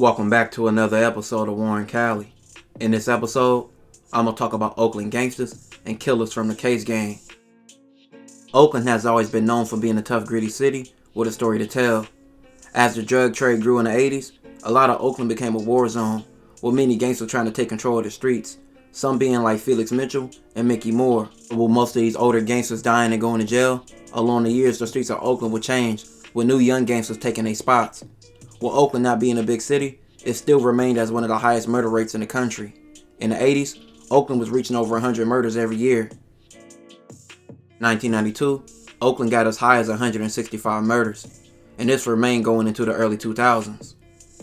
Welcome back to another episode of Warren Cali. In this episode, I'm going to talk about Oakland gangsters and killers from the Case gang. Oakland has always been known for being a tough, gritty city with a story to tell. As the drug trade grew in the 80s, a lot of Oakland became a war zone, with many gangsters trying to take control of the streets, some being like Felix Mitchell and Mickey Moore. With most of these older gangsters dying and going to jail, along the years the streets of Oakland would change, with new young gangsters taking their spots. With Oakland not being a big city, it still remained as one of the highest murder rates in the country. In the 80s, Oakland was reaching over 100 murders every year. 1992, Oakland got as high as 165 murders, and this remained going into the early 2000s.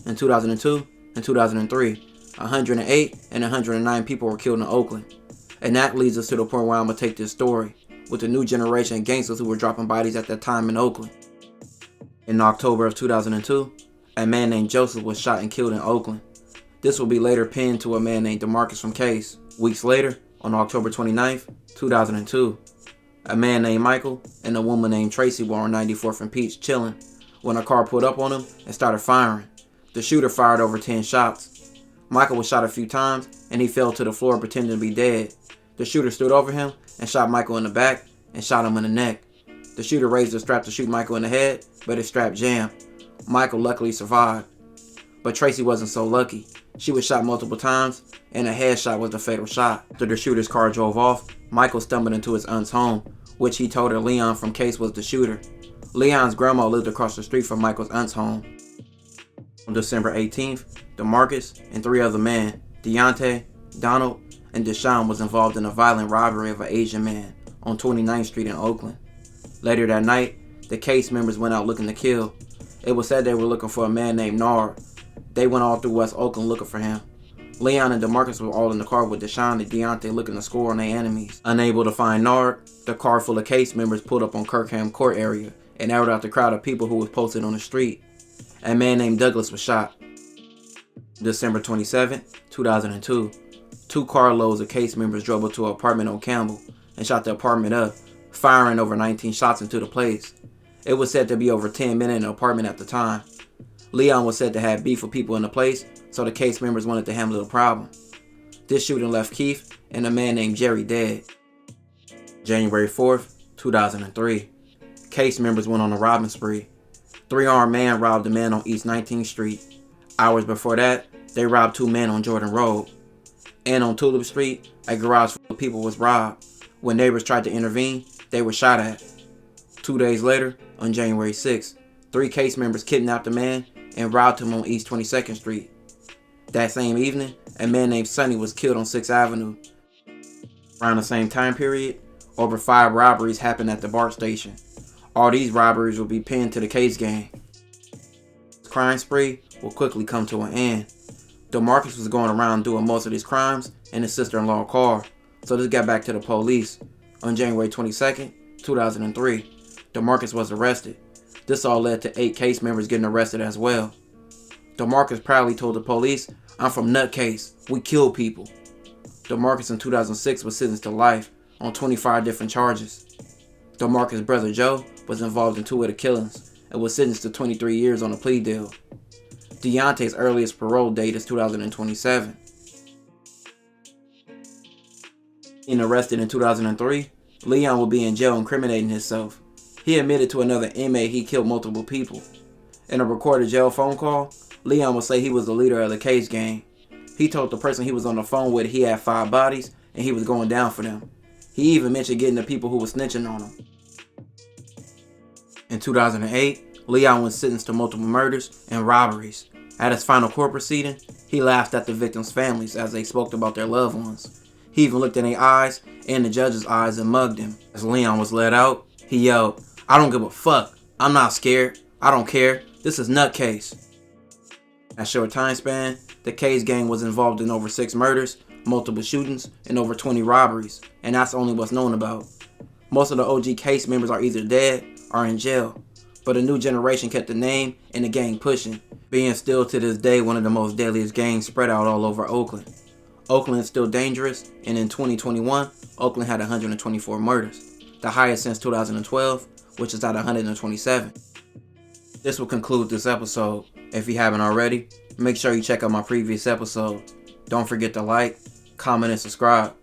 In 2002 and 2003, 108 and 109 people were killed in Oakland. And that leads us to the point where I'm going to take this story, with the new generation of gangsters who were dropping bodies at that time in Oakland. In October of 2002, a man named Joseph was shot and killed in Oakland. This will be later pinned to a man named DeMarcus from Case. Weeks later, on October 29th, 2002, a man named Michael and a woman named Tracy were on 94th and Peach chilling when a car pulled up on them and started firing. The shooter fired over 10 shots. Michael was shot a few times and he fell to the floor pretending to be dead. The shooter stood over him and shot Michael in the back and shot him in the neck. The shooter raised the strap to shoot Michael in the head, but his strap jammed. Michael luckily survived. But Tracy wasn't so lucky. She was shot multiple times, and a headshot was the fatal shot. After the shooter's car drove off, Michael stumbled into his aunt's home, which he told her Leon from Case was the shooter. Leon's grandma lived across the street from Michael's aunt's home. On December 18th, DeMarcus and three other men, Deontay, Donald, and Deshaun, was involved in a violent robbery of an Asian man on 29th Street in Oakland. Later that night, the Case members went out looking to kill. It was said they were looking for a man named Nard. They went all through West Oakland looking for him. Leon and DeMarcus were all in the car with Deshaun and Deontay looking to score on their enemies. Unable to find Nard, the car full of Case members pulled up on Kirkham Court area and aired out the crowd of people who was posted on the street. A man named Douglas was shot. December 27, 2002, two carloads of Case members drove up to an apartment on Campbell and shot the apartment up, firing over 19 shots into the place. It was said to be over 10 men in the apartment at the time. Leon was said to have beef with people in the place, so the Case members wanted to handle the problem. This shooting left Keith and a man named Jerry dead. January 4th, 2003, Case members went on a robbing spree. Three-armed man robbed a man on East 19th Street. Hours before that, they robbed two men on Jordan Road. And on Tulip Street, a garage full of people was robbed. When neighbors tried to intervene, they were shot at. 2 days later, on January 6th, three Case members kidnapped a man and robbed him on East 22nd Street. That same evening, a man named Sonny was killed on 6th Avenue. Around the same time period, over 5 robberies happened at the BART station. All these robberies will be pinned to the Case gang. The crime spree will quickly come to an end. DeMarcus was going around doing most of these crimes in his sister-in-law car, so this got back to the police. On January 22nd, 2003, DeMarcus was arrested. This all led to 8 Case members getting arrested as well. DeMarcus proudly told the police, "I'm from Nutcase. We kill people." DeMarcus in 2006 was sentenced to life on 25 different charges. DeMarcus' brother Joe was involved in 2 of the killings and was sentenced to 23 years on a plea deal. Deontay's earliest parole date is 2027. Being arrested in 2003, Leon will be in jail incriminating himself. He admitted to another inmate he killed multiple people. In a recorded jail phone call, Leon will say he was the leader of the Case gang. He told the person he was on the phone with he had 5 bodies and he was going down for them. He even mentioned getting the people who were snitching on him. In 2008, Leon was sentenced to multiple murders and robberies. At his final court proceeding, he laughed at the victims' families as they spoke about their loved ones. He even looked in their eyes and the judge's eyes and mugged him. As Leon was let out, he yelled, "I don't give a fuck. I'm not scared. I don't care. This is Nutcase." In a short time span, the Case gang was involved in over 6 murders, multiple shootings, and over 20 robberies, and that's only what's known about. Most of the OG Case members are either dead or in jail, but a new generation kept the name and the gang pushing, being still to this day one of the most deadliest gangs spread out all over Oakland. Oakland is still dangerous, and in 2021, Oakland had 124 murders, the highest since 2012, which is at 127. This will conclude this episode. If you haven't already, make sure you check out my previous episode. Don't forget to like, comment, and subscribe.